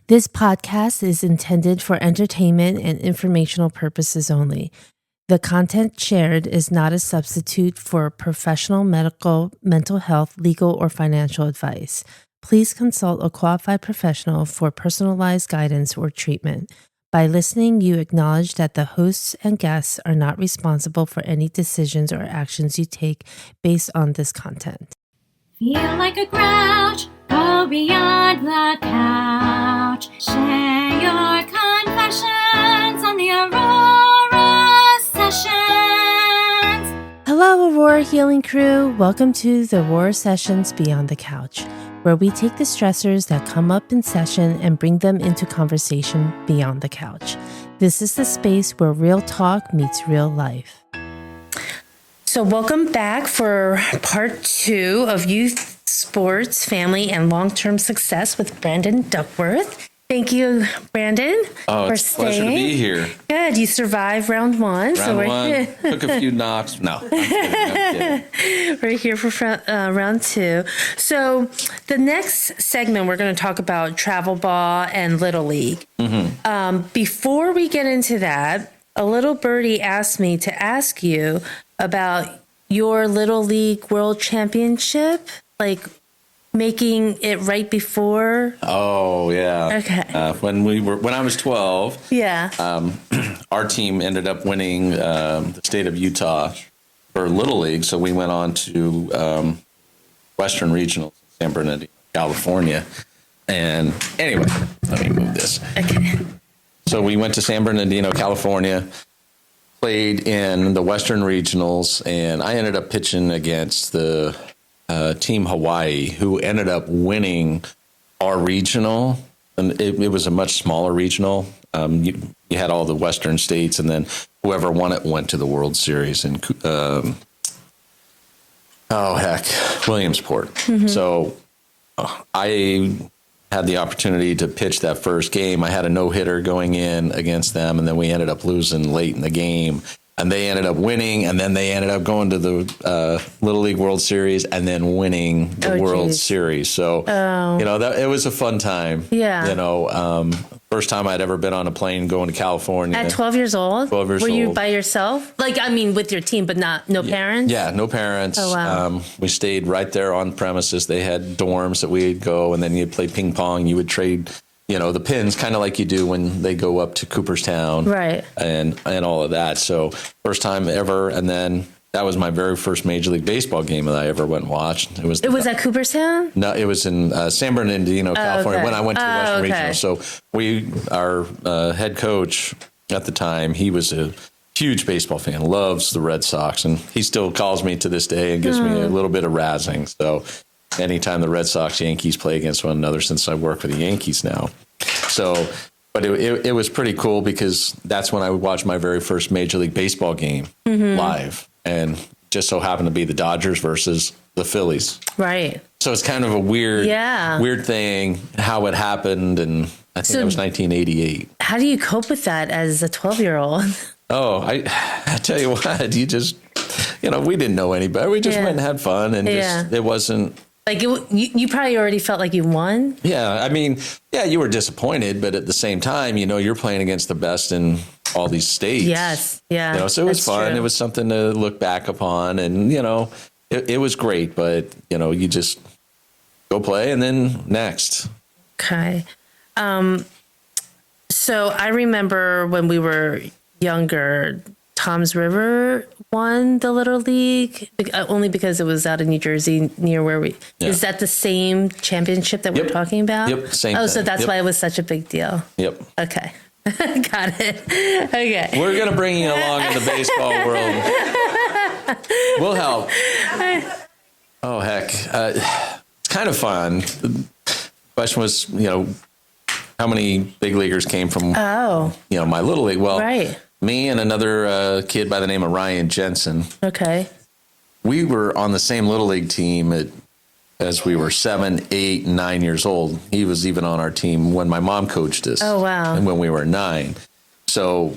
This podcast is intended for entertainment and informational purposes only. The content shared is not a substitute for professional medical, mental health, legal, or financial advice. Please consult a qualified professional for personalized guidance or treatment. By listening, you acknowledge that the hosts and guests are not responsible for any decisions or actions you take based on this content. Feel like a grouch, go beyond the couch. Share your confessions on the Aurora Sessions. Hello, Aurora Healing Crew. Welcome to the Aurora Sessions Beyond the Couch, where we take the stressors that come up in session and bring them into conversation beyond the couch. This is the space where real talk meets real life. So welcome back for part 2 of Youth Sports, Family, and Long-Term Success with Brandon Duckworth. Thank you, Brandon, for it's staying. a pleasure to be here. Good. You survived round 1. Round 1, took a few knocks. No, I'm kidding. We're here for round 2. So the next segment, we're going to talk about travel ball and Little League. Before we get into that, a little birdie asked me to ask you about your Little League World Championship, like making it right before. Oh, yeah. Okay. When I was 12, Yeah. our team ended up winning the state of Utah for Little League. So we went on to Western Regional, San Bernardino, California. And anyway, let me move this. Okay. So we went to San Bernardino, California, played in the Western Regionals, and I ended up pitching against the Team Hawaii, who ended up winning our regional. And it was a much smaller regional. You had all the Western states, and then whoever won it went to the World Series in, Williamsport. So I had the opportunity to pitch that first game. I had a no-hitter going in against them, and then we ended up losing late in the game. And they ended up winning, and then they ended up going to the Little League World Series and then winning the World Series. So, it was a fun time. Yeah. First time I'd ever been on a plane going to California. At 12 years old? 12 years old. Were you old. by yourself? With your team, but no parents? Yeah, no parents. Oh, wow. We stayed right there on premises. They had dorms that we'd go, and then you'd play ping pong. You would trade, the pins, kind of like you do when they go up to Cooperstown. Right. And all of that. So first time ever. And then that was my very first Major League Baseball game that I ever went and watched. It was at Cooperstown? No, it was in San Bernardino, California, okay. when I went to Western Regional. So our head coach at the time, he was a huge baseball fan, loves the Red Sox, and he still calls me to this day and gives me a little bit of razzing. So anytime the Red Sox, Yankees play against one another, since I work for the Yankees now. So, but it was pretty cool because that's when I would watch my very first Major League Baseball game live, and just so happened to be the Dodgers versus the Phillies. Right. So it's kind of a weird thing how it happened, and I think that was 1988. How do you cope with that as a 12-year-old? Oh, I tell you what, you just, we didn't know any better. We just went and had fun, and it wasn't. Like you probably already felt like you won. Yeah, you were disappointed, but at the same time, you're playing against the best in all these states. Yes, yeah. So it was fun. True. It was something to look back upon, and it was great. But you just go play, and then next. Okay. So I remember when we were younger, Tom's River won the Little League only because it was out of New Jersey near where we. Yeah. Is that the same championship that we're talking about? Yep, same. Oh, so that's why it was such a big deal. Yep. Okay. Got it. Okay. We're going to bring you along in the baseball world. We'll help. Oh, heck. It's kind of fun. The question was, how many big leaguers came from, my Little League? Well, right. Me and another kid by the name of Ryan Jensen. Okay. We were on the same Little League team as we were 7, 8, 9 years old. He was even on our team when my mom coached us. Oh, wow. And when we were 9. So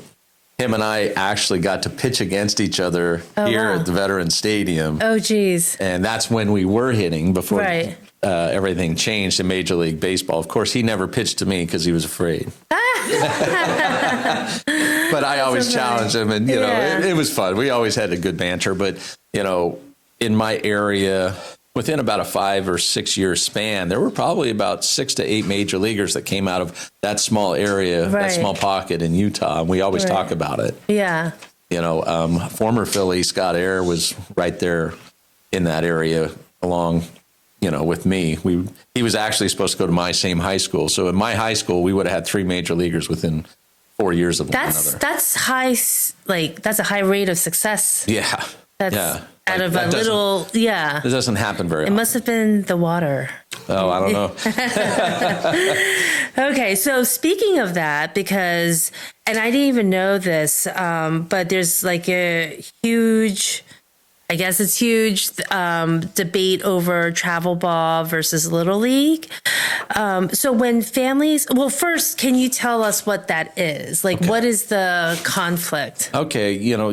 him and I actually got to pitch against each other at the Veterans Stadium. Oh, geez. And that's when we were hitting before. Right. everything changed in Major League Baseball. Of course, he never pitched to me because he was afraid. But I always challenged him, and you know, it was fun. We always had a good banter. But you know, in my area, within about a 5 or 6 year span, there were probably about 6 to 8 major leaguers that came out of that small area, that small pocket in Utah. And we always talk about it. Yeah. You know, former Philly Scott Air was right there in that area along, you know, with me. He was actually supposed to go to my same high school. So in my high school, we would have had 3 major leaguers within 4 years of one another. That's high, like that's a high rate of success. Yeah. That's out of a little, It doesn't happen very often. It must have been the water. Oh, I don't know. Okay, so speaking of that, because, and I didn't even know this, but there's like a huge, I guess it's huge, debate over travel ball versus Little League. So when families, well, first, can you tell us what that is? Like, what is the conflict? Okay, you know,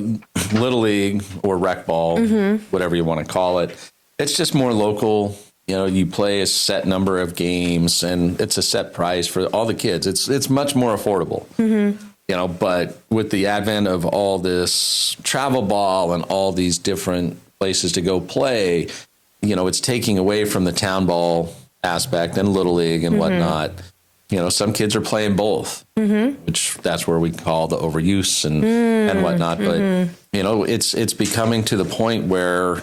Little League or rec ball, whatever you want to call it, it's just more local. You know, you play a set number of games and it's a set price for all the kids. It's much more affordable. You know, but with the advent of all this travel ball and all these different places to go play, you know, it's taking away from the town ball aspect and Little League and whatnot. You know, some kids are playing both, which that's where we call the overuse and whatnot. But, you know, it's becoming to the point where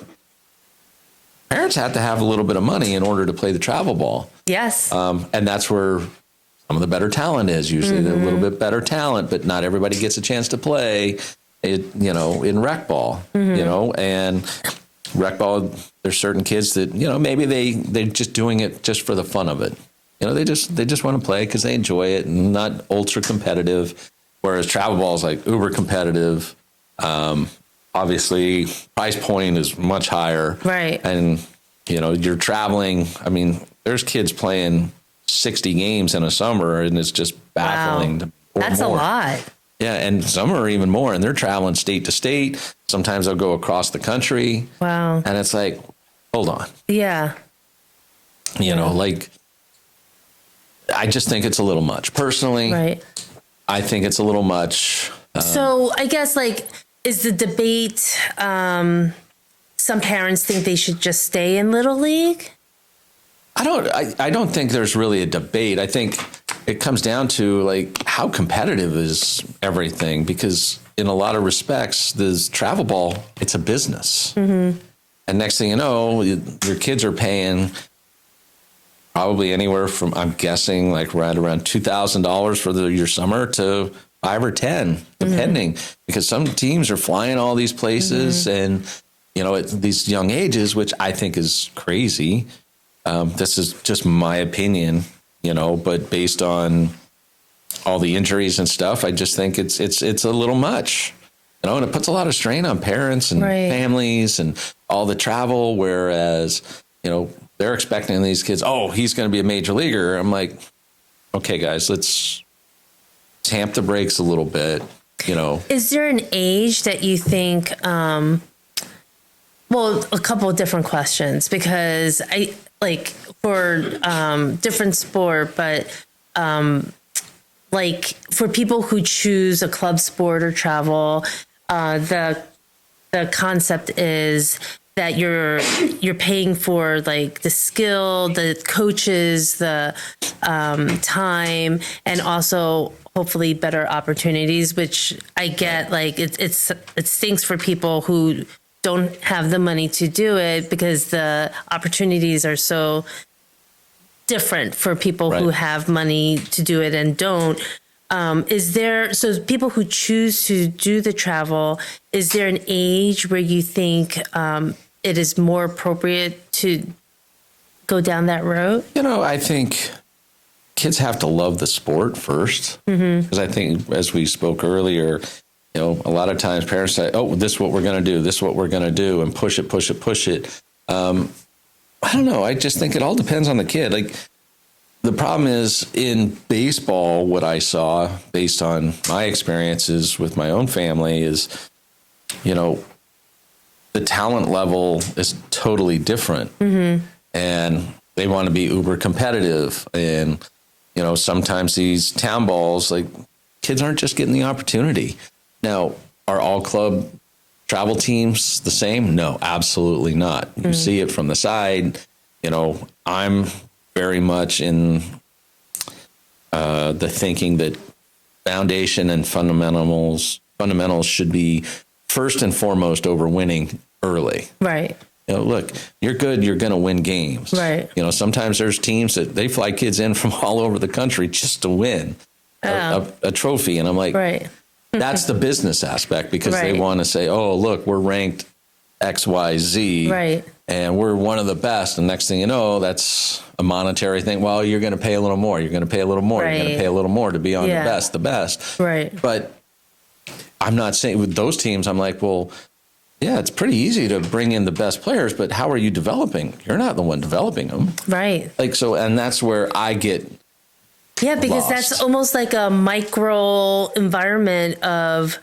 parents have to have a little bit of money in order to play the travel ball. Yes. And that's where some of the better talent is. Usually they're a little bit better talent, but not everybody gets a chance to play it, you know, in rec ball, you know, and rec ball, there's certain kids that, you know, maybe they're just doing it just for the fun of it. You know, they just want to play because they enjoy it and not ultra competitive. Whereas travel ball is like uber competitive. Obviously price point is much higher. Right. And, you know, you're traveling. I mean, there's kids playing 60 games in a summer and it's just baffling. Wow. That's more. A lot. Yeah. And some are even more and they're traveling state to state. Sometimes they'll go across the country. Wow. And it's like, hold on. Yeah. You know, like, I just think it's a little much. Personally, right. I think it's a little much. So I guess like, is the debate, some parents think they should just stay in Little League? I don't think there's really a debate. I think it comes down to like how competitive is everything, because in a lot of respects, this travel ball, it's a business. And next thing you know, your kids are paying probably anywhere from, I'm guessing, like right around $2,000 for your summer to 5 or 10, depending, because some teams are flying all these places and, you know, at these young ages, which I think is crazy. This is just my opinion, you know, but based on all the injuries and stuff, I just think it's a little much, you know, and it puts a lot of strain on parents and families and all the travel. Whereas, you know, they're expecting these kids, oh, he's going to be a major leaguer. I'm like, okay, guys, let's tamp the brakes a little bit, you know. Is there an age that you think, well, a couple of different questions, because I like for different sport, but like for people who choose a club sport or travel, the concept is that you're paying for like the skill, the coaches, the time, and also hopefully better opportunities, which I get. Like it stinks for people who don't have the money to do it because the opportunities are so different for people who have money to do it and don't. So people who choose to do the travel, is there an age where you think it is more appropriate to go down that road? You know, I think kids have to love the sport first, because I think, as we spoke earlier, you know, a lot of times parents say, oh, this is what we're going to do. This is what we're going to do, and push it. I don't know. I just think it all depends on the kid. Like, the problem is in baseball, what I saw based on my experiences with my own family is, you know, the talent level is totally different. And they want to be uber competitive. And, sometimes these town balls, like kids aren't just getting the opportunity. Now, are all club travel teams the same? No, absolutely not. You see it from the side. I'm very much in the thinking that foundation and fundamentals should be first and foremost over winning early. Right. Look, you're good, you're going to win games. Right. Sometimes there's teams that they fly kids in from all over the country just to win a trophy. And I'm like, right. That's the business aspect, because they want to say, oh, look, we're ranked XYZ. Right. And we're one of the best. And next thing you know, that's a monetary thing. Well, you're going to pay a little more. You're going to pay a little more. Right. You're going to pay a little more to be on the best. Right. But I'm not saying with those teams, I'm like, well, yeah, it's pretty easy to bring in the best players, but how are you developing? You're not the one developing them. Right. And that's where I get because lost. That's almost like a micro environment of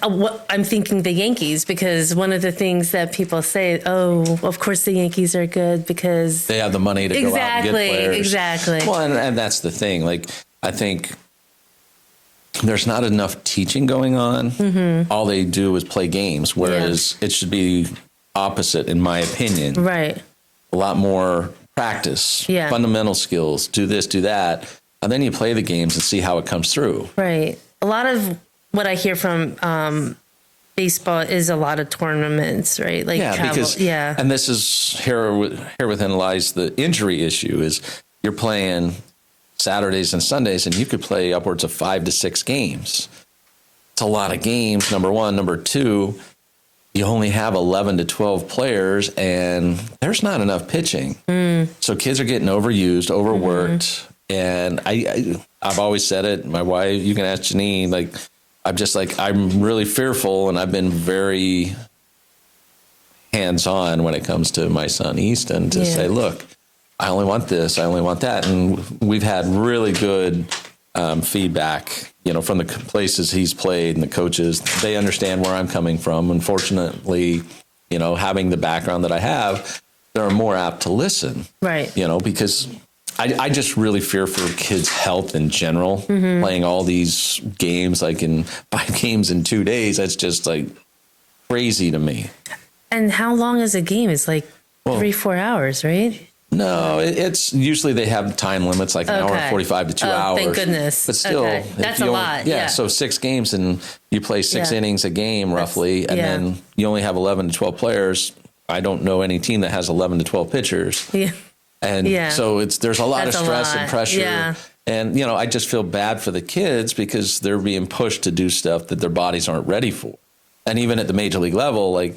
what I'm thinking the Yankees, because one of the things that people say, oh, of course the Yankees are good because they have the money to go out and get players. Exactly. Well, and that's the thing. Like, I think there's not enough teaching going on. Mm-hmm. All they do is play games, whereas it should be opposite, in my opinion. Right. A lot more practice, fundamental skills, do this, do that. And then you play the games and see how it comes through. Right. A lot of what I hear from baseball is a lot of tournaments, right? Like travel. And this is here within lies the injury issue. Is you're playing Saturdays and Sundays, and you could play upwards of 5 to 6 games. It's a lot of games. Number one. Number two, you only have 11 to 12 players, and there's not enough pitching. So kids are getting overused, overworked. And I've always said it. My wife, you can ask Janine, like, I'm really fearful, and I've been very hands-on when it comes to my son, Easton, to say, look, I only want this, I only want that. And we've had really good feedback, from the places he's played and the coaches. They understand where I'm coming from. Unfortunately, having the background that I have, they're more apt to listen. Right. Because I just really fear for kids' health in general, playing all these games, like in 5 games in 2 days. That's just like crazy to me. And how long is a game? It's like 3-4 hours, right? No, it's usually they have time limits, like an hour and 45 to 2 hours. Thank goodness. But still, that's a lot. Yeah. So 6 games and you play 6 innings a game roughly, and then you only have 11 to 12 players. I don't know any team that has 11 to 12 pitchers. Yeah. And so there's a lot of stress and pressure. Yeah. And, I just feel bad for the kids because they're being pushed to do stuff that their bodies aren't ready for. And even at the major league level, like,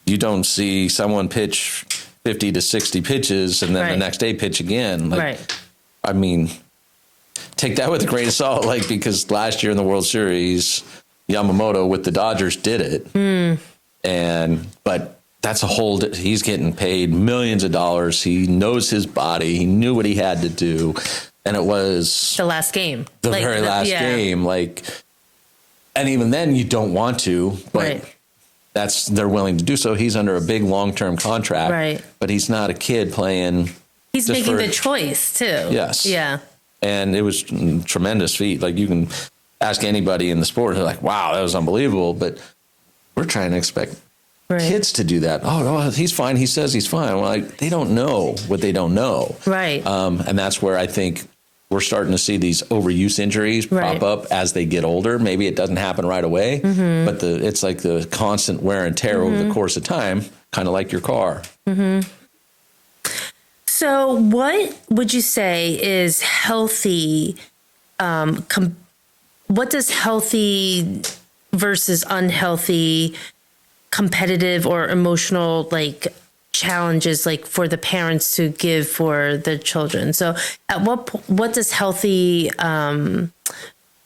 you don't see someone pitch 50 to 60 pitches and then the next day pitch again. Like, I mean, take that with a grain of salt, like, because last year in the World Series, Yamamoto with the Dodgers did it. But that's he's getting paid millions of dollars. He knows his body. He knew what he had to do. And it was the last game, the very last game. Like, and even then you don't want to, but they're willing to do so. He's under a big long-term contract, but he's not a kid playing. He's making the choice too. Yes. Yeah. And it was a tremendous feat. Like, you can ask anybody in the sport, they're like, wow, that was unbelievable. But we're trying to expect kids to do that. Oh, no, he's fine. He says he's fine. Well, like, they don't know what they don't know. Right. And that's where I think we're starting to see these overuse injuries pop up as they get older. Maybe it doesn't happen right away, but it's like the constant wear and tear over the course of time, kind of like your car. So what would you say is healthy? What does healthy versus unhealthy competitive or emotional, like, challenges, like, for the parents to give for the children? So at what does healthy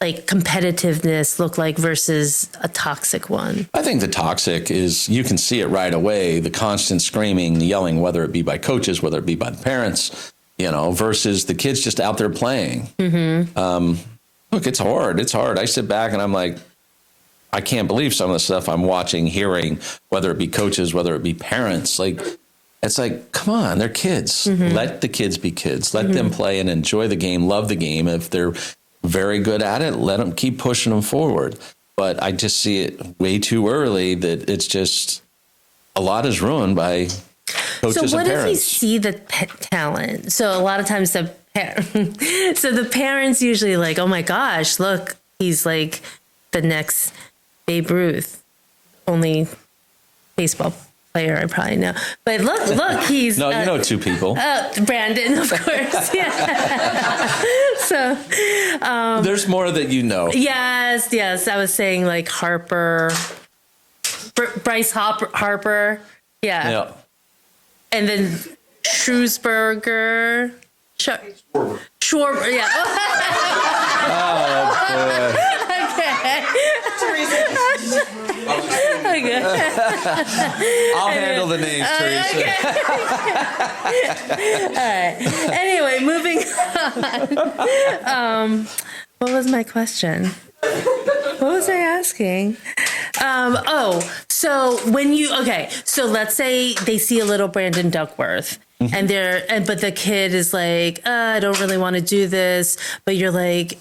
like competitiveness look like versus a toxic one? I think the toxic is, you can see it right away, the constant screaming, the yelling, whether it be by coaches, whether it be by the parents, versus the kids just out there playing. Look, it's hard. It's hard. I sit back and I'm like, I can't believe some of the stuff I'm watching, hearing, whether it be coaches, whether it be parents, like, It's like, come on, they're kids. Let the kids be kids. Let them play and enjoy the game, love the game. If they're very good at it, let them keep pushing them forward. But I just see it way too early that it's just a lot is ruined by coaches So what and if you parents. see the talent? So a lot of times so the parents usually like, oh my gosh, look, he's like the next Babe Ruth, only baseball player I probably know. But look, he's No, you know two people. Brandon, of course. Yeah. So There's more that you know. yes, I was saying like Harper, Bryce Harper, yeah. And then Shrewsberger. Schwarber, yeah. Okay. I'll handle the names, Teresa. Okay. All right. Anyway, moving on. What was my question? What was I asking? So let's say they see a little Brandon Duckworth. And but the kid is like, I don't really want to do this. But you're like,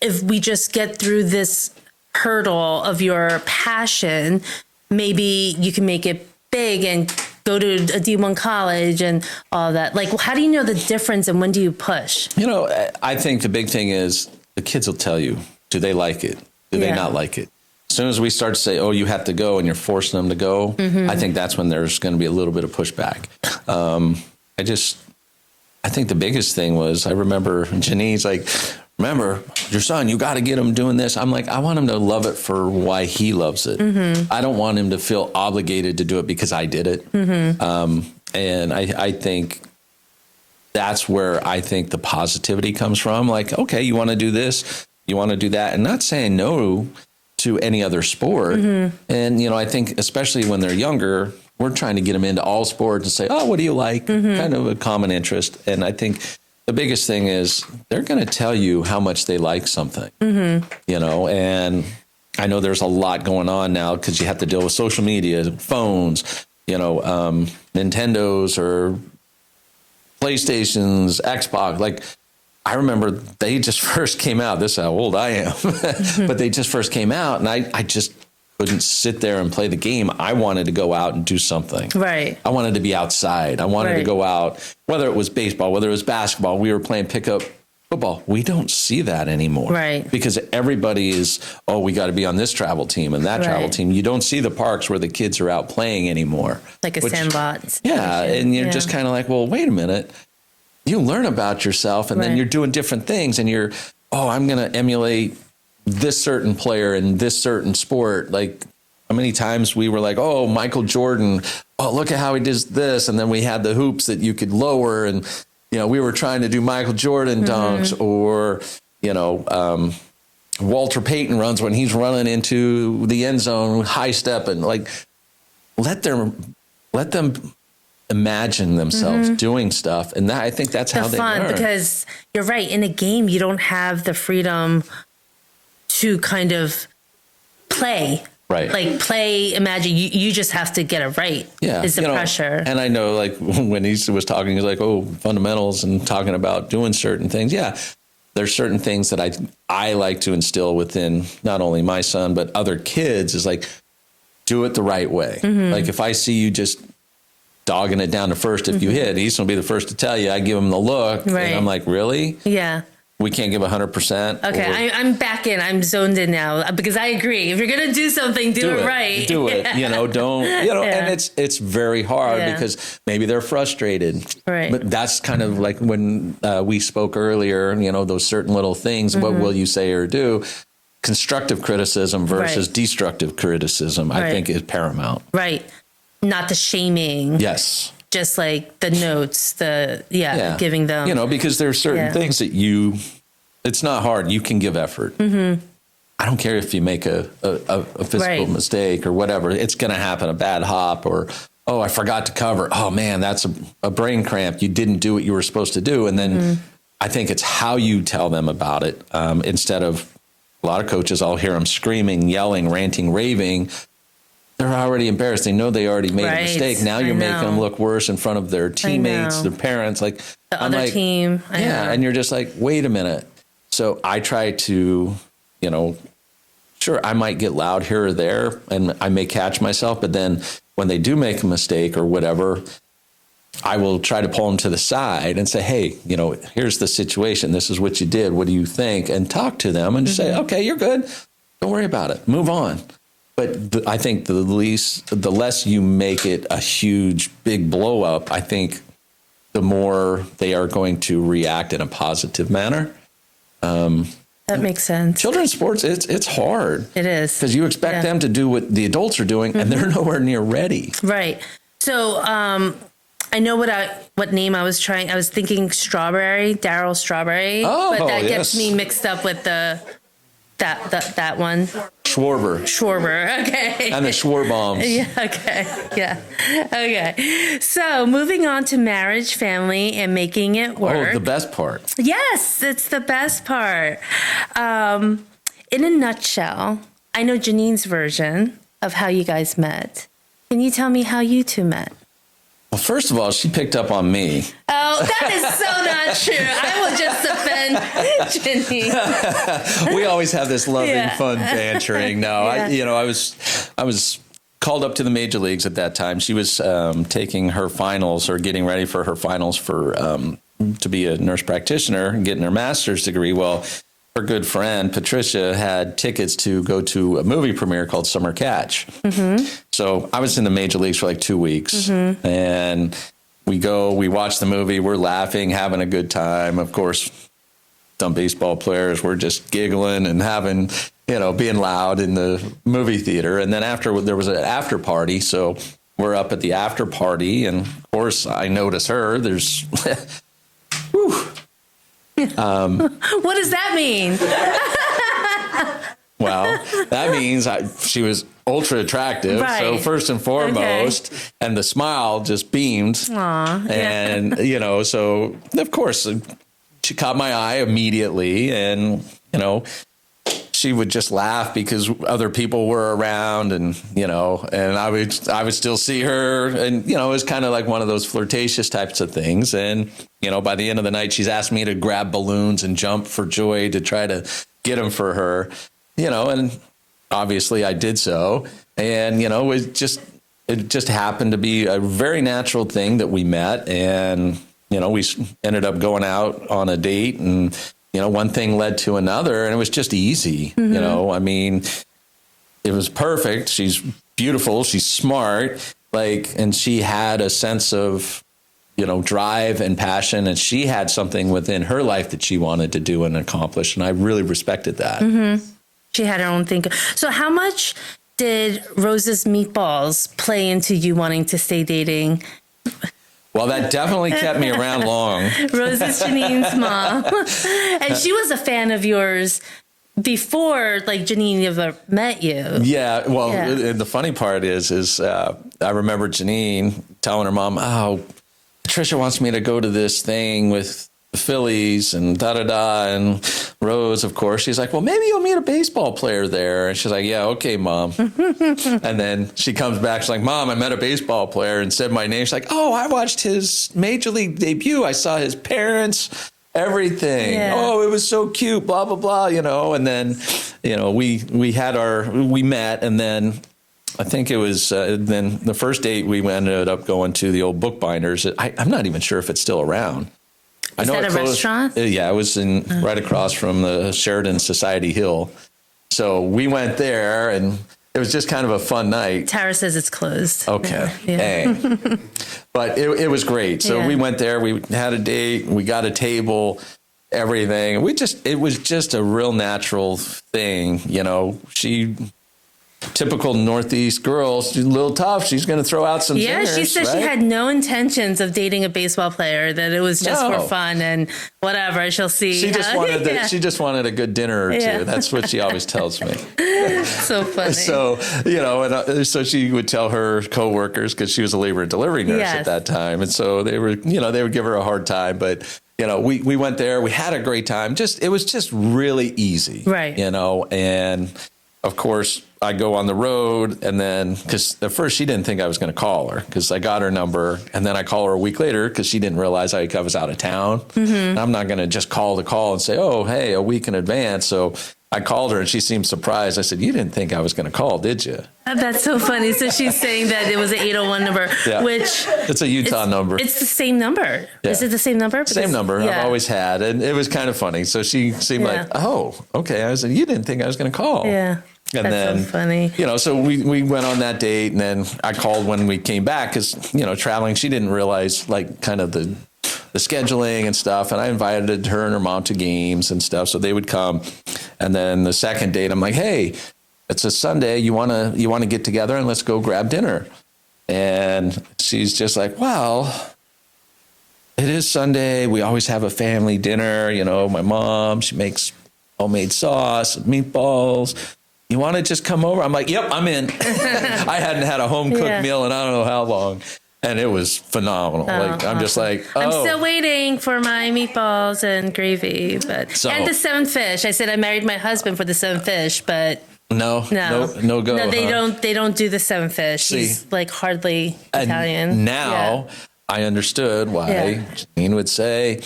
if we just get through this hurdle of your passion, maybe you can make it big and go to a D1 college and all that. Like, how do you know the difference and when do you push? You know, I think the big thing is the kids will tell you, do they like it? Do they not like it? As soon as we start to say, oh, you have to go and you're forcing them to go, I think that's when there's going to be a little bit of pushback. I think the biggest thing was, I remember Janine's like, remember, your son, you got to get him doing this. I'm like, I want him to love it for why he loves it. I don't want him to feel obligated to do it because I did it. And I think that's where I think the positivity comes from. Like, okay, you want to do this, you want to do that, and not saying no to any other sport. And, you know, I think especially when they're younger, we're trying to get them into all sports and say, oh, what do you like? Kind of a common interest. And I think the biggest thing is they're going to tell you how much they like something, you know, and I know there's a lot going on now because you have to deal with social media, phones, you know, Nintendos or PlayStations, Xbox. Like, I remember they just first came out. This is how old I am, but they just first came out, and I just couldn't sit there and play the game. I wanted to go out and do something. Right. I wanted to be outside. I wanted to go out, whether it was baseball, whether it was basketball. We were playing pickup football. We don't see that anymore. Right. Because everybody is, oh, we got to be on this travel team and that travel team. You don't see the parks where the kids are out playing anymore. Like a sandlot. Yeah. And you're just kind of like, well, wait a minute. You learn about yourself and then you're doing different things and you're, oh, I'm going to emulate this certain player in this certain sport. Like, how many times we were like, oh, Michael Jordan, oh, look at how he does this. And then we had the hoops that you could lower. And, you know, we were trying to do Michael Jordan dunks or, you know, Walter Payton runs when he's running into the end zone, high step, and like, let them imagine themselves doing stuff. And that, I think that's how they learn. Because you're right. In a game, you don't have the freedom to kind of play. Right. Like play, imagine, you just have to get it right. Yeah. Is the pressure. And I know, like, when he was talking, he's like, oh, fundamentals and talking about doing certain things. Yeah. There's certain things that I like to instill within not only my son, but other kids is like, do it the right way. Like, if I see you just dogging it down to first, if you hit, he's going to be the first to tell you. I give him the look. Right. And I'm like, really? Yeah. We can't give 100%. Okay, I'm back in. I'm zoned in now because I agree. If you're going to do something, do it right. Do it. You know, don't, you know, and it's very hard because maybe they're frustrated. Right. But that's kind of like when we spoke earlier, you know, those certain little things, what will you say or do? Constructive criticism versus destructive criticism, I think, is paramount. Right. Not the shaming. Yes. Just like the notes, giving them. You know, because there are certain things that it's not hard. You can give effort. I don't care if you make a physical mistake or whatever. It's going to happen, a bad hop or, oh, I forgot to cover. Oh, man, that's a brain cramp. You didn't do what you were supposed to do. And then I think it's how you tell them about it instead of a lot of coaches, I'll hear them screaming, yelling, ranting, raving. they're already embarrassed. They know they already made a mistake. Now you're making them look worse in front of their teammates, their parents, like the other team. And you're just like, wait a minute. So I try to, sure, I might get loud here or there and I may catch myself, but then when they do make a mistake or whatever, I will try to pull them to the side and say, hey, here's the situation. This is what you did. What do you think? And talk to them and just say, okay, you're good. Don't worry about it. Move on. But I think the less you make it a huge, big blow up, I think the more they are going to react in a positive manner. That makes sense. Children's sports, it's hard. It is. Because you expect them to do what the adults are doing, and they're nowhere near ready. Right. So I know what name I was trying. I was thinking Strawberry, Daryl Strawberry. Oh, but that gets me mixed up with that one. Schwarber. Okay. And the Schwarbombs. Yeah. Okay. Yeah. Okay. So moving on to marriage, family, and making it work. Oh, the best part. Yes, it's the best part. In a nutshell, I know Janine's version of how you guys met. Can you tell me how you two met? Well, first of all, she picked up on me. Oh, that is so not true. I will just offend Janine. We always have this loving, fun bantering. No, I was called up to the major leagues at that time. She was taking her finals or getting ready for her finals for to be a nurse practitioner and getting her master's degree. Well, her good friend Patricia had tickets to go to a movie premiere called Summer Catch. So I was in the major leagues for like 2 weeks, and we watch the movie, we're laughing, having a good time. Of course, some baseball players were just giggling and having, being loud in the movie theater. And then after, there was an after party, so we're up at the after party, and of course I notice her. There's whew. What does that mean? Well, that means she was ultra attractive. Right. So first and foremost, and the smile just beamed. Aww, and, so of course she caught my eye immediately, and, she would just laugh because other people were around, and, and I would still see her, and, it was kind of like one of those flirtatious types of things. And, by the end of the night, she's asked me to grab balloons and jump for joy to try to get them for her, and obviously I did so. And, it just happened to be a very natural thing that we met, and, we ended up going out on a date, and, one thing led to another, and it was just easy. I mean, it was perfect. She's beautiful. She's smart, and she had a sense of, drive and passion, and she had something within her life that she wanted to do and accomplish. And I really respected that. She had her own thing. So how much did Rose's meatballs play into you wanting to stay dating? Well, that definitely kept me around long. Rose is Janine's mom. And she was a fan of yours before, Janine ever met you. Yeah. Well, the funny part is I remember Janine telling her mom, oh, Patricia wants me to go to this thing with the Phillies and da-da-da. And Rose, of course, she's like, well, maybe you'll meet a baseball player there. And she's like, yeah, okay, Mom. And then she comes back. She's like, Mom, I met a baseball player and said my name. She's like, oh, I watched his major league debut. I saw his parents, everything. Yeah. Oh, it was so cute, blah, blah, blah, And then, we met, and then I think it was then the first date we ended up going to the old Bookbinders. I'm not even sure if it's still around. Is that a restaurant? Yeah, it was right across from the Sheridan Society Hill. So we went there, and it was just kind of a fun night. Tara says it's closed. Okay. Yeah. Hey. But it was great. So we went there. We had a date. We got a table, everything. It was just a real natural thing. She... Typical Northeast girl, she's a little tough. She's going to throw out some zingers. Yeah, she said she had no intentions of dating a baseball player, that it was just for fun and whatever. She'll see. She just wanted a good dinner or two. That's what she always tells me. So funny. So, so she would tell her coworkers, because she was a labor and delivery nurse at that time. And so they would give her a hard time. But, we went there. We had a great time. It was just really easy. Right. And of course, I go on the road, and then because at first she didn't think I was going to call her because I got her number, and then I call her a week later because she didn't realize I was out of town. And I'm not going to just call the call and say, oh, hey, a week in advance. So I called her and she seemed surprised. I said, you didn't think I was going to call, did you? That's so funny. So she's saying that it was an 801 number, which it's a Utah number. It's the same number. Yeah. Is it the same number? Same number I've always had. And it was kind of funny. So she seemed like, oh, okay. I said, you didn't think I was going to call. Yeah. And That's then, so funny. So we went on that date, and then I called when we came back because, traveling, she didn't realize like kind of the scheduling and stuff. And I invited her and her mom to games and stuff. So they would come. And then the second date, I'm like, hey, it's a Sunday. You want to get together and let's go grab dinner. And she's just like, well, it is Sunday. We always have a family dinner. My mom, she makes homemade sauce and meatballs. You want to just come over? I'm like, yep, I'm in. I hadn't had a home cooked meal in I don't know how long. And it was phenomenal. I'm just like, oh. I'm still waiting for my meatballs and gravy, and the 7 fish. I said I married my husband for the 7 fish, but no go. No, they don't do the 7 fish. See, he's like hardly Italian. Now I understood why Janine would say,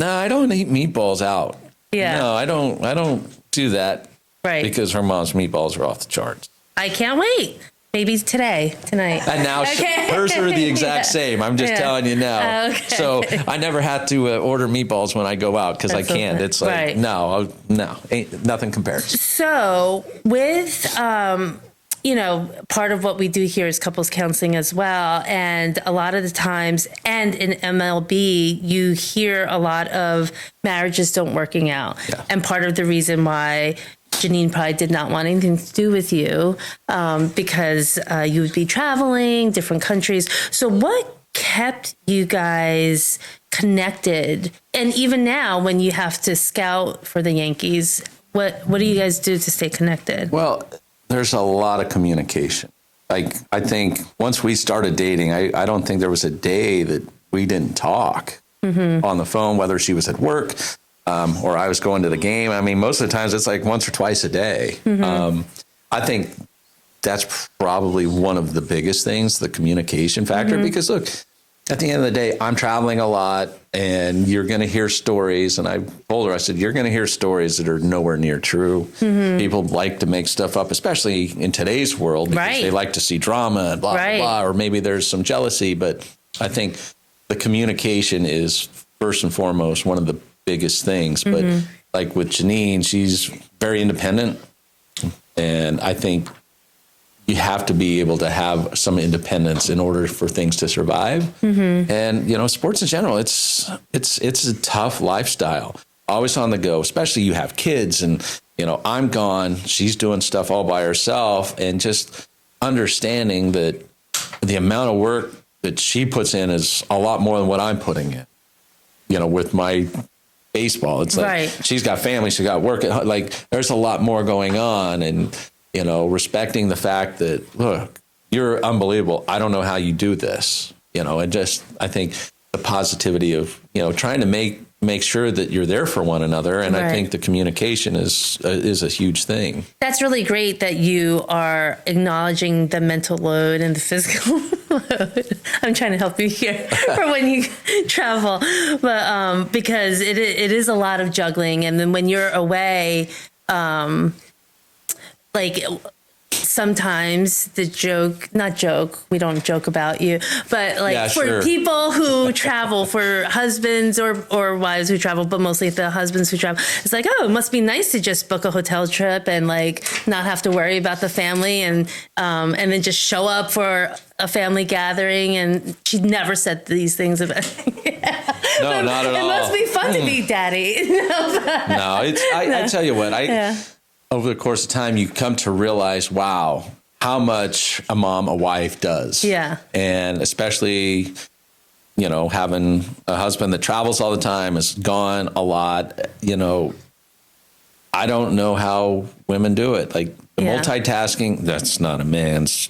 no, I don't eat meatballs out. Yeah. No, I don't do that. Right. Because her mom's meatballs are off the charts. I can't wait. Maybe tonight. And now hers are the exact same. I'm just telling you now. Okay. So I never had to order meatballs when I go out because I can't. It's like, no, ain't nothing compares. So with, part of what we do here is couples counseling as well. And a lot of the times, and in MLB, you hear a lot of marriages don't working out. Yeah. And part of the reason why Janine probably did not want anything to do with you because you would be traveling different countries. So what kept you guys connected? And even now, when you have to scout for the Yankees, what do you guys do to stay connected? Well, there's a lot of communication. I think once we started dating, I don't think there was a day that we didn't talk on the phone, whether she was at work or I was going to the game. I mean, most of the times it's like once or twice a day. I think that's probably one of the biggest things, the communication factor, because look, at the end of the day, I'm traveling a lot and you're going to hear stories. And I told her, I said, you're going to hear stories that are nowhere near true. People like to make stuff up, especially in today's world, because they like to see drama and blah, blah, blah, or maybe there's some jealousy. But I think the communication is first and foremost one of the biggest things. But like with Janine, she's very independent. And I think you have to be able to have some independence in order for things to survive. And, sports in general, it's a tough lifestyle, always on the go, especially you have kids and, I'm gone, she's doing stuff all by herself, and just understanding that the amount of work that she puts in is a lot more than what I'm putting in, with my baseball. It's like she's got family, she's got work. Like there's a lot more going on, and respecting the fact that, look, you're unbelievable. I don't know how you do this, and just, I think the positivity of, trying to make sure that you're there for one another. And I think the communication is a huge thing. That's really great that you are acknowledging the mental load and the physical load. I'm trying to help you here for when you travel, but because it is a lot of juggling. And then when you're away, like sometimes we don't joke about you, but like for people who travel, for husbands or wives who travel, but mostly the husbands who travel, it's like, oh, it must be nice to just book a hotel trip and like not have to worry about the family and then just show up for a family gathering. And she never said these things about No, not at all. It must be fun to be daddy. No, I tell you what, over the course of time, you come to realize, wow, how much a wife does. Yeah. And especially, having a husband that travels all the time, is gone a lot, I don't know how women do it. Like the multitasking, that's not a man's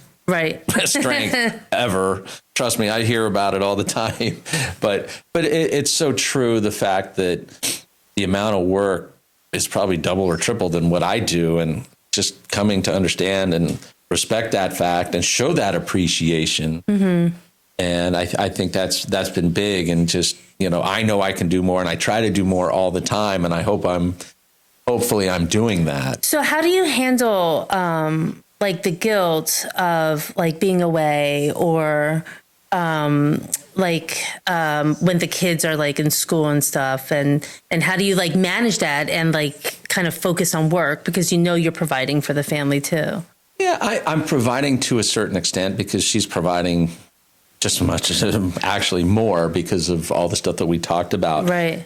strength ever. Trust me, I hear about it all the time. But it's so true, the fact that the amount of work is probably double or triple than what I do. And just coming to understand and respect that fact and show that appreciation. And I think that's been big. And just, I know I can do more, and I try to do more all the time. And I hope hopefully I'm doing that. So how do you handle like the guilt of like being away, or when the kids are like in school and stuff, and how do you like manage that and like kind of focus on work, because you're providing for the family too? Yeah, I'm providing to a certain extent, because she's providing just as much as actually more, because of all the stuff that we talked about. Right.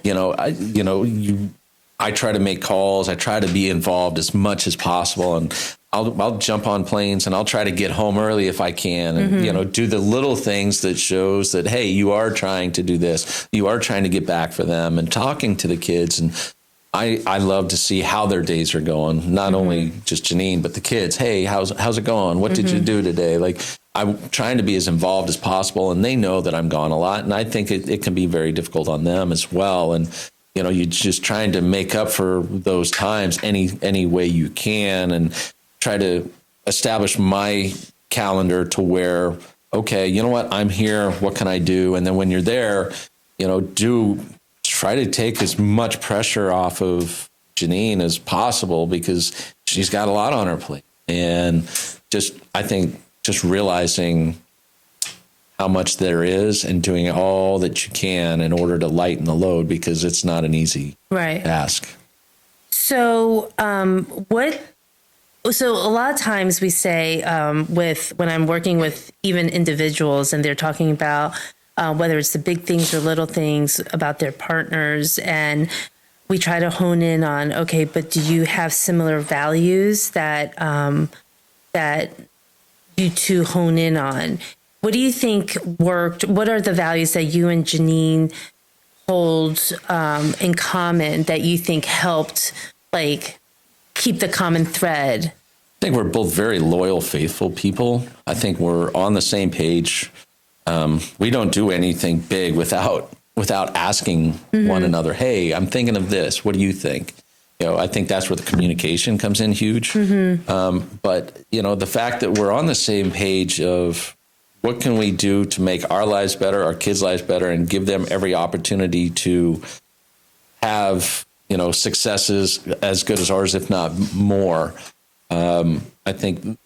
I try to make calls. I try to be involved as much as possible, and I'll jump on planes, and I'll try to get home early if I can, and do the little things that shows that, hey, you are trying to do this. You are trying to get back for them, and talking to the kids. And I love to see how their days are going. Not only just Janine, but the kids. Hey, how's it going? What did you do today? Like, I'm trying to be as involved as possible, and they know that I'm gone a lot, and I think it can be very difficult on them as well. And you're just trying to make up for those times any way you can, and try to establish my calendar to where, okay, you know what, I'm here. What can I do? And then when you're there, try to take as much pressure off of Janine as possible, because she's got a lot on her plate. And I think just realizing how much there is, and doing all that you can in order to lighten the load, because it's not an easy task. So, so a lot of times we say, when I'm working with even individuals, and they're talking about whether it's the big things or little things about their partners, and we try to hone in on, okay, but do you have similar values that you two hone in on? What do you think worked? What are the values that you and Janine hold in common that you think helped like keep the common thread? I think we're both very loyal, faithful people. I think we're on the same page. We don't do anything big without asking one another, hey, I'm thinking of this. What do you think? I think that's where the communication comes in huge. But, the fact that we're on the same page of what can we do to make our lives better, our kids' lives better, and give them every opportunity to have, successes as good as ours, if not more. I think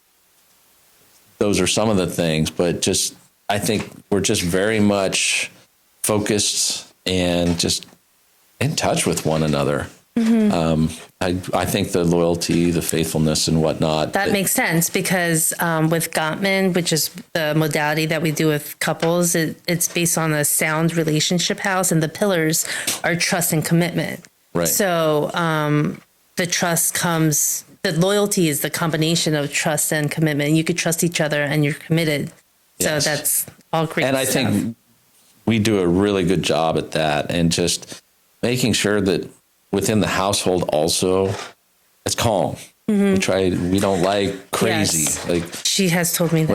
those are some of the things, but I think we're just very much focused and just in touch with one another. I think the loyalty, the faithfulness, and whatnot. That makes sense, because with Gottman, which is the modality that we do with couples, it's based on a sound relationship house, and the pillars are trust and commitment. Right. So the loyalty is the combination of trust and commitment. You could trust each other, and you're committed. Yes. So that's all great and stuff. I think we do a really good job at that, and just making sure that within the household also, it's calm. We don't like crazy. Yes. Like, she has told me that.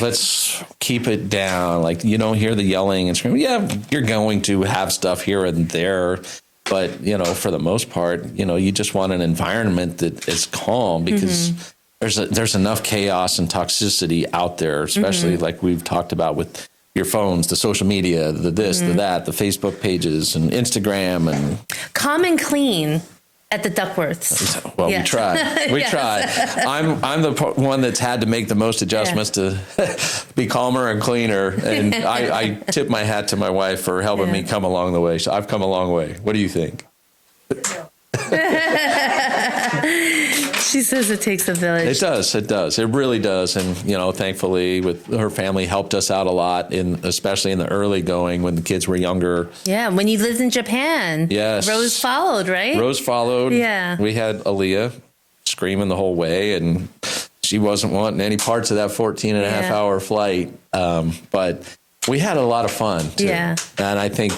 Let's keep it down. Like, you don't hear the yelling and screaming. Yeah, you're going to have stuff here and there, but for the most part, you just want an environment that is calm, because there's enough chaos and toxicity out there, especially like we've talked about with your phones, the social media, the this, the that, the Facebook pages and Instagram, and calm and clean at the Duckworths. Well, we try. We try. I'm the one that's had to make the most adjustments to be calmer and cleaner. And I tip my hat to my wife for helping me come along the way. So I've come a long way. What do you think? She says it takes a village. It does. It does. It really does. And, thankfully with her family helped us out a lot, especially in the early going when the kids were younger. Yeah. When you lived in Japan. Yes. Rose followed, right? Rose followed. Yeah. We had Aaliyah screaming the whole way, and she wasn't wanting any parts of that 14 and a half hour flight. But we had a lot of fun too. Yeah. And I think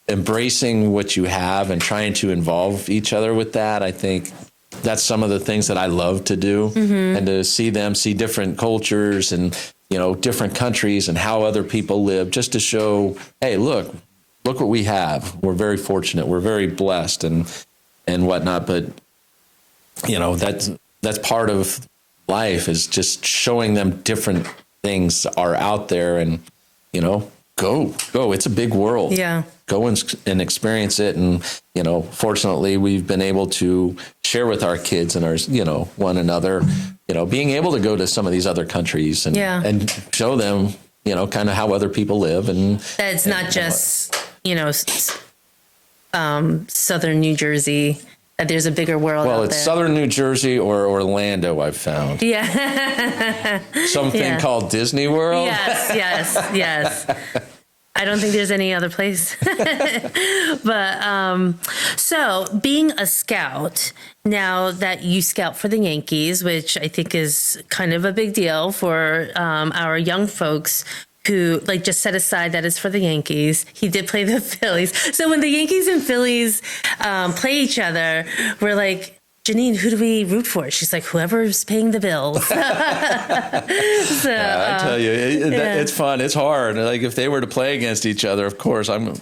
embracing what you have and trying to involve each other with that, I think that's some of the things that I love to do, and to see different cultures and, different countries and how other people live, just to show, hey, look what we have. We're very fortunate. We're very blessed and whatnot. But, that's part of life, is just showing them different things are out there, and, go. It's a big world. Yeah. Go and experience it. And, fortunately, we've been able to share with our kids and our, one another, being able to go to some of these other countries and show them, kind of how other people live. And that it's not just, Southern New Jersey, that there's a bigger world Well, out it's there. Southern New Jersey or Orlando, I've found. Yeah. Something called Disney World. Yes. I don't think there's any other place. But so being a scout, now that you scout for the Yankees, which I think is kind of a big deal for our young folks who just set aside that it's for the Yankees. He did play the Phillies. So when the Yankees and Phillies play each other, we're like, Janine, who do we root for? She's like, whoever's paying the bills. So, I tell you, it's fun. It's hard. Like, if they were to play against each other, of course, I'm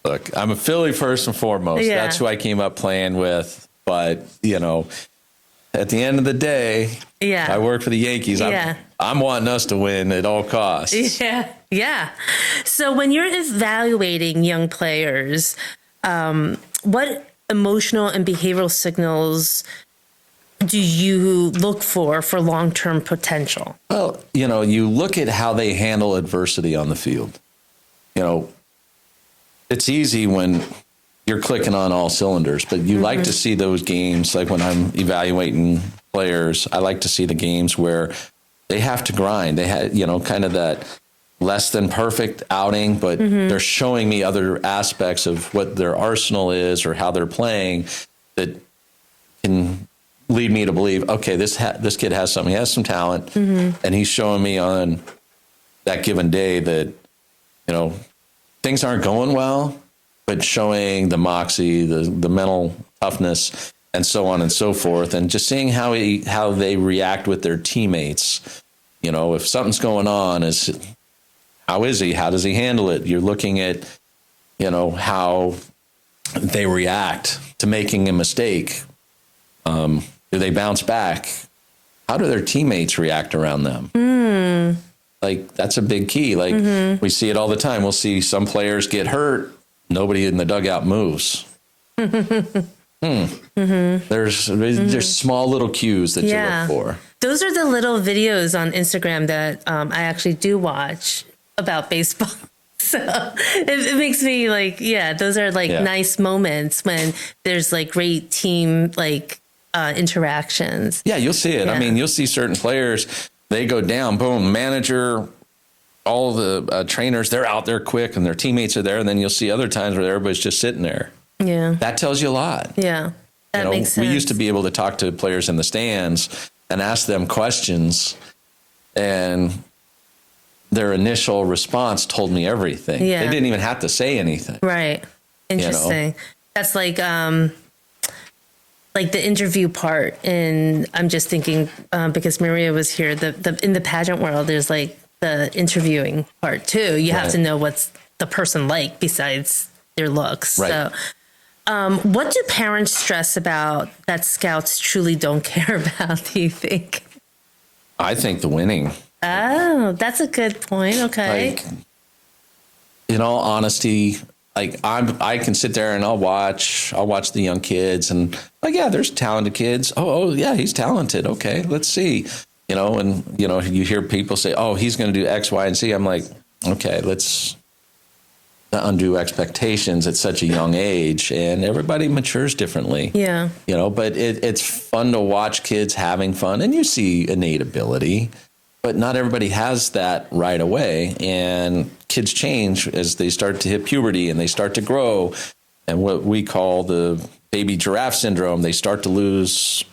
a Philly first and foremost. Yeah. That's who I came up playing with. But, at the end of the day, I work for the Yankees. I'm wanting us to win at all costs. Yeah. So when you're evaluating young players, what emotional and behavioral signals do you look for long-term potential? Well, you look at how they handle adversity on the field. It's easy when you're clicking on all cylinders, but you like to see those games. Like when I'm evaluating players, I like to see the games where they have to grind. They had, kind of that less than perfect outing, but they're showing me other aspects of what their arsenal is or how they're playing that can lead me to believe, okay, this kid has something. He has some talent, and he's showing me on that given day that, things aren't going well, but showing the moxie, the mental toughness, and so on and so forth, and just seeing how they react with their teammates. If something's going on, how is he? How does he handle it? You're looking at, how they react to making a mistake. Do they bounce back? How do their teammates react around them? Like, that's a big key. Like, we see it all the time. We'll see some players get hurt. Nobody in the dugout moves. There's small little cues that you look for. Those are the little videos on Instagram that I actually do watch about baseball. So it makes me those are nice moments when there's great team interactions. Yeah, you'll see it. Yeah. I mean, you'll see certain players, they go down, boom, manager, all the trainers, they're out there quick and their teammates are there. And then you'll see other times where everybody's just sitting there. Yeah. That tells you a lot. Yeah. That makes sense. We used to be able to talk to players in the stands and ask them questions, and their initial response told me everything. Yeah. They didn't even have to say anything. Right. Interesting. That's like the interview part. And I'm just thinking, because Maria was here, in the pageant world, there's the interviewing part too. You have to know what's the person like besides their looks. Right. So, what do parents stress about that scouts truly don't care about, do you think? I think the winning. Oh, that's a good point. Okay. In all honesty, I can sit there and I'll watch the young kids and there's talented kids. Oh yeah, he's talented. Okay, let's see. You hear people say, oh, he's going to do X, Y, and Z. I'm like, okay, let's not undo expectations at such a young age, and everybody matures differently. Yeah. But it's fun to watch kids having fun, and you see innate ability, but not everybody has that right away. And kids change as they start to hit puberty and they start to grow. And what we call the baby giraffe syndrome, they start to lose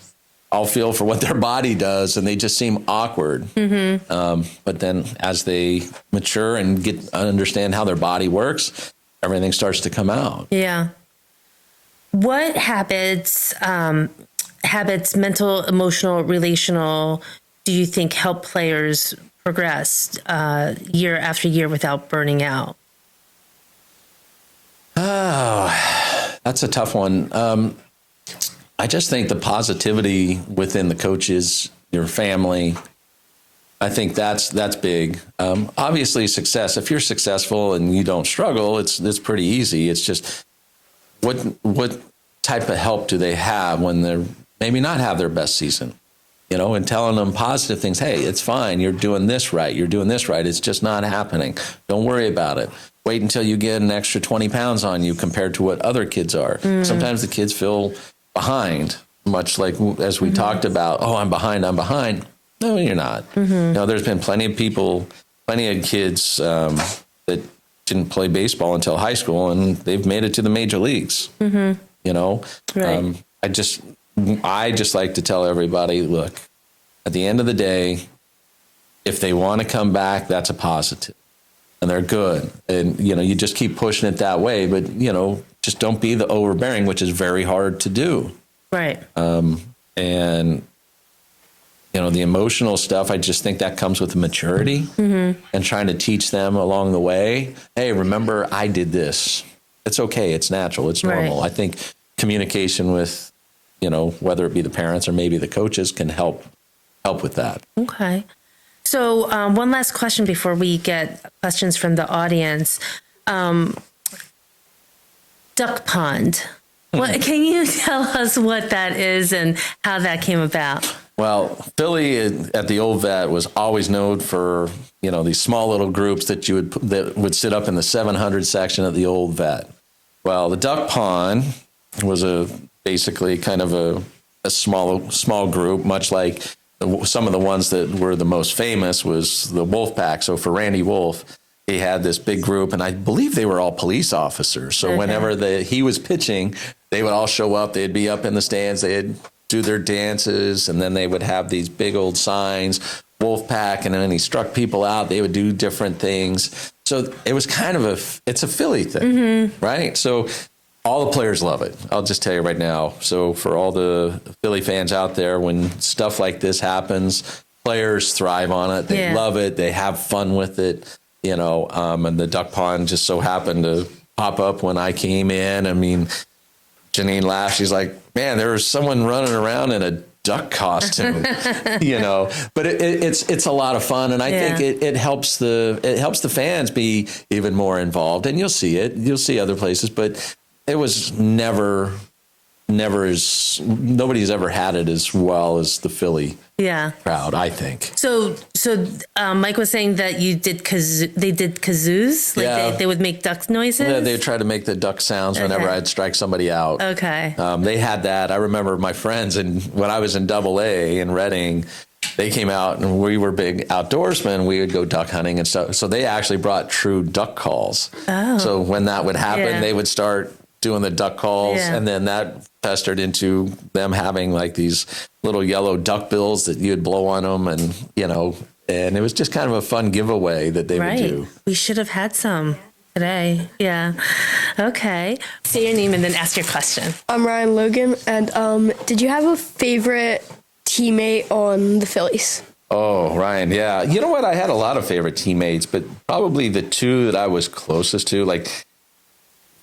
all feel for what their body does, and they just seem awkward. But then as they mature and understand how their body works, everything starts to come out. Yeah. What habits, mental, emotional, relational, do you think help players progress year after year without burning out? Oh, that's a tough one. I just think the positivity within the coaches, your family, I think that's big. Obviously, success. If you're successful and you don't struggle, it's pretty easy. It's just what type of help do they have when they're maybe not have their best season, and telling them positive things. Hey, it's fine. You're doing this right. You're doing this right. It's just not happening. Don't worry about it. Wait until you get an extra 20 pounds on you compared to what other kids are. Sometimes the kids feel behind, much like as we talked about, oh, I'm behind. No, you're not. There's been plenty of kids that didn't play baseball until high school, and they've made it to the major leagues. Right. I just like to tell everybody, look, at the end of the day, if they want to come back, that's a positive, and they're good. And, you just keep pushing it that way, but, just don't be the overbearing, which is very hard to do. Right. And, the emotional stuff, I just think that comes with maturity and trying to teach them along the way. Hey, remember, I did this. It's okay. It's natural. It's normal. Right. I think communication with, whether it be the parents or maybe the coaches can help with that. Okay. So one last question before we get questions from the audience. Duck pond. Can you tell us what that is and how that came about? Well, Philly at the old vet was always known for, these small little groups that would sit up in the 700 section of the old vet. Well, the duck pond was basically kind of a small group, much like some of the ones that were the most famous was the Wolf Pack. So for Randy Wolf, he had this big group, and I believe they were all police officers. So whenever he was pitching, they would all show up. They'd be up in the stands. They'd do their dances, and then they would have these big old signs, Wolf Pack, and then he struck people out. They would do different things. So it was kind of it's a Philly thing, right? So all the players love it. I'll just tell you right now. So for all the Philly fans out there, when stuff like this happens, players thrive on it. They love it. They have fun with it, and the duck pond just so happened to pop up when I came in. I mean, Janine laughed. She's like, man, there was someone running around in a duck costume, but it's a lot of fun. And I think it helps the fans be even more involved, and you'll see other places, but it was never nobody's ever had it as well as the Philly crowd, I think. So Mike was saying that they did kazoos, like they would make duck noises. Yeah, they would try to make the duck sounds whenever I'd strike somebody out. Okay. They had that. I remember my friends, and when I was in AA in Reading, they came out and we were big outdoorsmen. We would go duck hunting and stuff. So they actually brought true duck calls. Oh. So when that would happen, they would start doing the duck calls, and then that festered into them having like these little yellow duck bills that you'd blow on them, and and it was just kind of a fun giveaway that they would do. We should have had some today. Yeah. Okay. Say your name and then ask your question. I'm Ryan Logan, and did you have a favorite teammate on the Phillies? Oh, Ryan, yeah. You know what? I had a lot of favorite teammates, but probably the two that I was closest to, of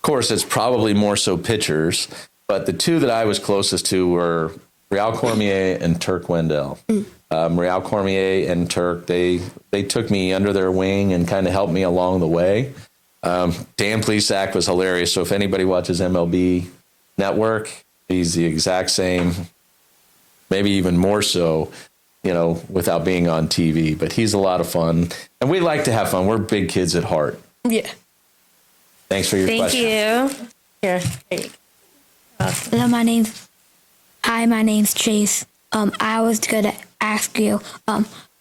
course, it's probably more so pitchers, but the two that I was closest to were Real Cormier and Turk Wendell. Real Cormier and Turk, they took me under their wing and kind of helped me along the way. Dan Plesac was hilarious. So if anybody watches MLB Network, he's the exact same, maybe even more so, without being on TV. But he's a lot of fun, and we like to have fun. We're big kids at heart. Yeah. Thanks for your question. Thank you. Here. Hello, my name's Chase. I was gonna ask you,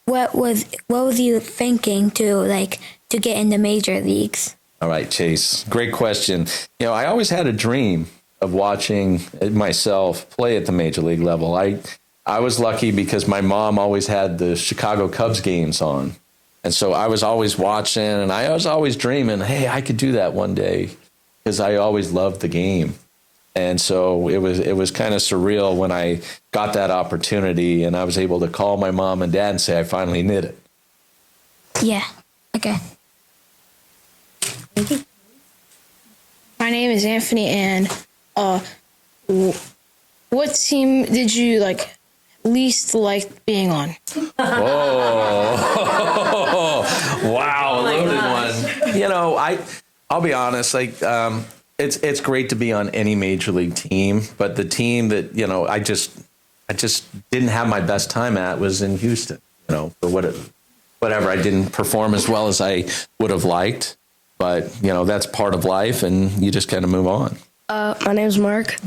what was you thinking to get in the major leagues? All right, Chase. Great question. I always had a dream of watching myself play at the major league level. I was lucky because my mom always had the Chicago Cubs games on. And so I was always watching, and I was always dreaming, hey, I could do that one day, because I always loved the game. And so it was kind of surreal when I got that opportunity, and I was able to call my mom and dad and say I finally did it. Yeah. Okay. Thank you. My name is Anthony, and What team did you least like being on? Oh, wow, a loaded one. You know, I'll be honest. It's great to be on any major league team, but the team that I just didn't have my best time at was in Houston. For whatever, I didn't perform as well as I would have liked, but that's part of life, and you just kind of move on. My name's Mark.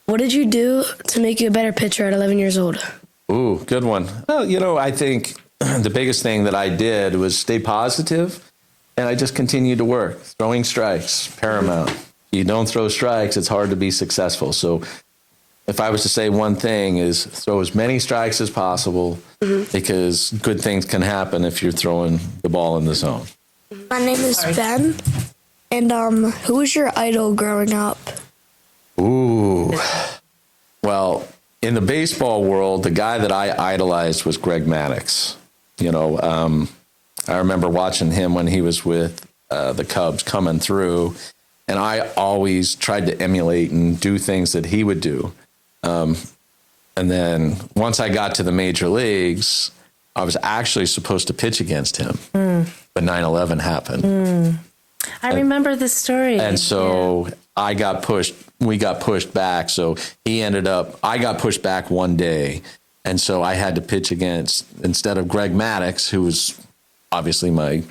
What did you do to make you a better pitcher at 11 years old? Ooh, good one. Well, I think the biggest thing that I did was stay positive, and I just continued to work. Throwing strikes, paramount. If you don't throw strikes, it's hard to be successful. So if I was to say one thing is throw as many strikes as possible, because good things can happen if you're throwing the ball in the zone. My name is Ben, and who was your idol growing up? Ooh. Well, in the baseball world, the guy that I idolized was Greg Maddux. I remember watching him when he was with the Cubs coming through, and I always tried to emulate and do things that he would do. And then once I got to the major leagues, I was actually supposed to pitch against him, but 9/11 happened. I remember the story. And so we got pushed back. So I got pushed back one day. And so I had to pitch against, instead of Greg Maddux, who was obviously my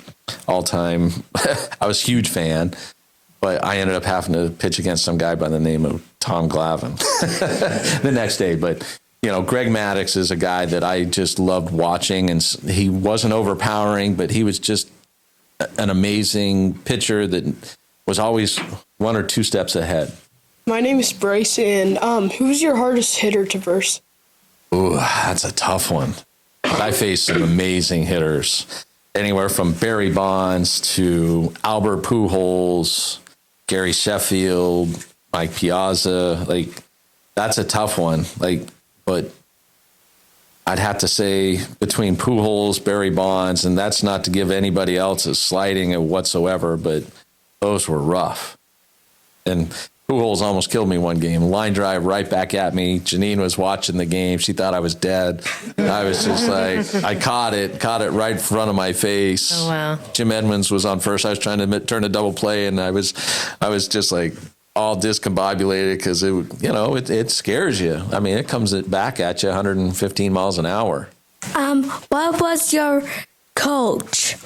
all-time, I was a huge fan, but I ended up having to pitch against some guy by the name of Tom Glavine the next day. But, Greg Maddux is a guy that I just loved watching, and he wasn't overpowering, but he was just an amazing pitcher that was always one or two steps ahead. My name is Bryce, and who's your hardest hitter to verse? Ooh, that's a tough one. I faced some amazing hitters, anywhere from Barry Bonds to Albert Pujols, Gary Sheffield, Mike Piazza. That's a tough one. But I'd have to say between Pujols, Barry Bonds, and that's not to give anybody else a slighting or whatsoever, but those were rough. And Pujols almost killed me one game. Line drive right back at me. Janine was watching the game. She thought I was dead. I was just I caught it right in front of my face. Oh, wow. Jim Edmonds was on first. I was trying to turn a double play, and I was just all discombobulated because it scares you. I mean, it comes back at you 115 miles an hour. What was your coach?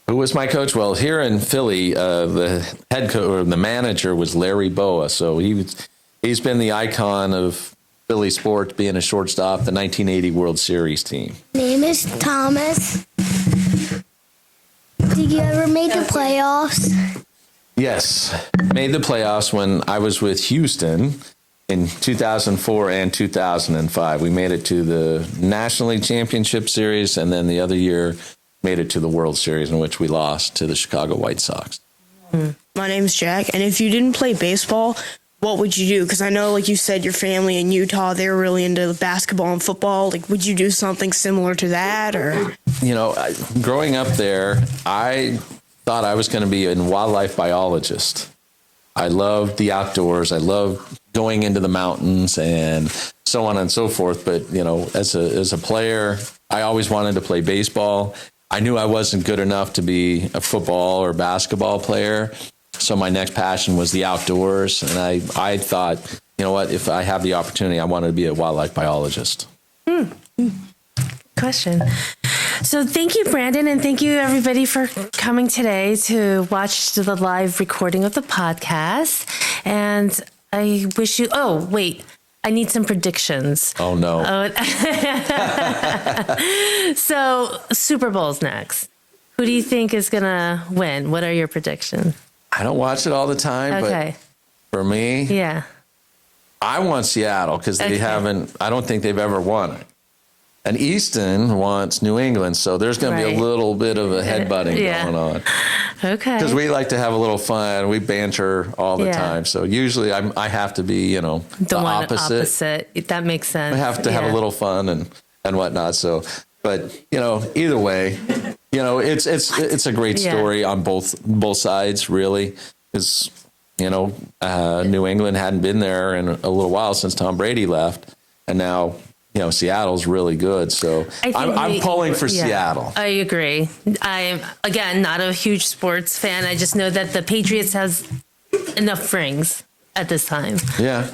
Who was my coach? Well, here in Philly, the head coach or the manager was Larry Boa. So he's been the icon of Philly sports, being a shortstop, the 1980 World Series team. Name is Thomas. Did you ever make the playoffs? Yes, made the playoffs when I was with Houston in 2004 and 2005. We made it to the National League Championship Series, and then the other year made it to the World Series, in which we lost to the Chicago White Sox. My name's Jack, and if you didn't play baseball, what would you do? Because I know, you said, your family in Utah, they were really into basketball and football. Would you do something similar to that? Or Growing up there, I thought I was going to be a wildlife biologist. I loved the outdoors. I loved going into the mountains and so on and so forth. But, as a player, I always wanted to play baseball. I knew I wasn't good enough to be a football or basketball player. So my next passion was the outdoors. And I thought, if I have the opportunity, I wanted to be a wildlife biologist. Question. So thank you, Brandon, and thank you, everybody, for coming today to watch the live recording of the podcast. And I wish you... Oh, wait. I need some predictions. Oh, no. So Super Bowl's next. Who do you think is going to win? What are your predictions? I don't watch it all the time, Okay. but for me, Yeah. I want Seattle because I don't think they've ever won it. And Easton wants New England, so there's going to be a little bit of a headbutting going on. Okay. Because we like to have a little fun. We banter all the time. So usually I have to be, the one opposite. That makes sense. I have to have a little fun and whatnot. So, but, either way, it's a great story on both sides, really. Because, New England hadn't been there in a little while since Tom Brady left, and now Seattle's really good. So I'm pulling for Seattle. I agree. I'm, again, not a huge sports fan. I just know that the Patriots has enough rings at this time. Yeah.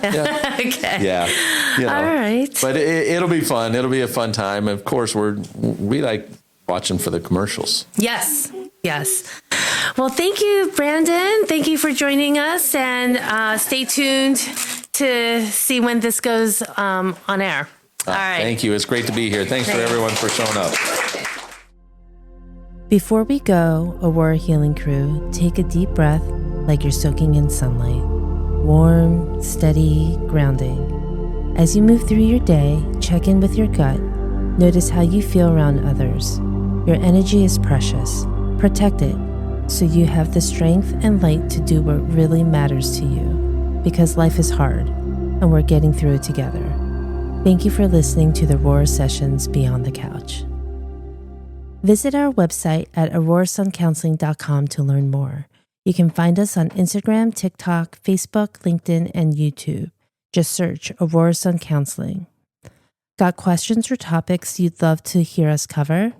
Okay. Yeah. All right. But it'll be fun. It'll be a fun time. Of course, we like watching for the commercials. Yes. Well, thank you, Brandon. Thank you for joining us, and stay tuned to see when this goes on air. All right. Thank you. It's great to be here. Thanks for everyone for showing up. Before we go, Aurora Healing Crew, take a deep breath like you're soaking in sunlight. Warm, steady, grounding. As you move through your day, check in with your gut. Notice how you feel around others. Your energy is precious. Protect it so you have the strength and light to do what really matters to you. Because life is hard, and we're getting through it together. Thank you for listening to the Aurora Sessions Beyond the Couch. Visit our website at aurorasuncounseling.com to learn more. You can find us on Instagram, TikTok, Facebook, LinkedIn, and YouTube. Just search Aurora Sun Counseling. Got questions or topics you'd love to hear us cover?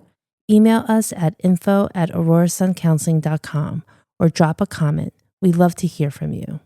Email us at info@aurorasuncounseling.com or drop a comment. We'd love to hear from you.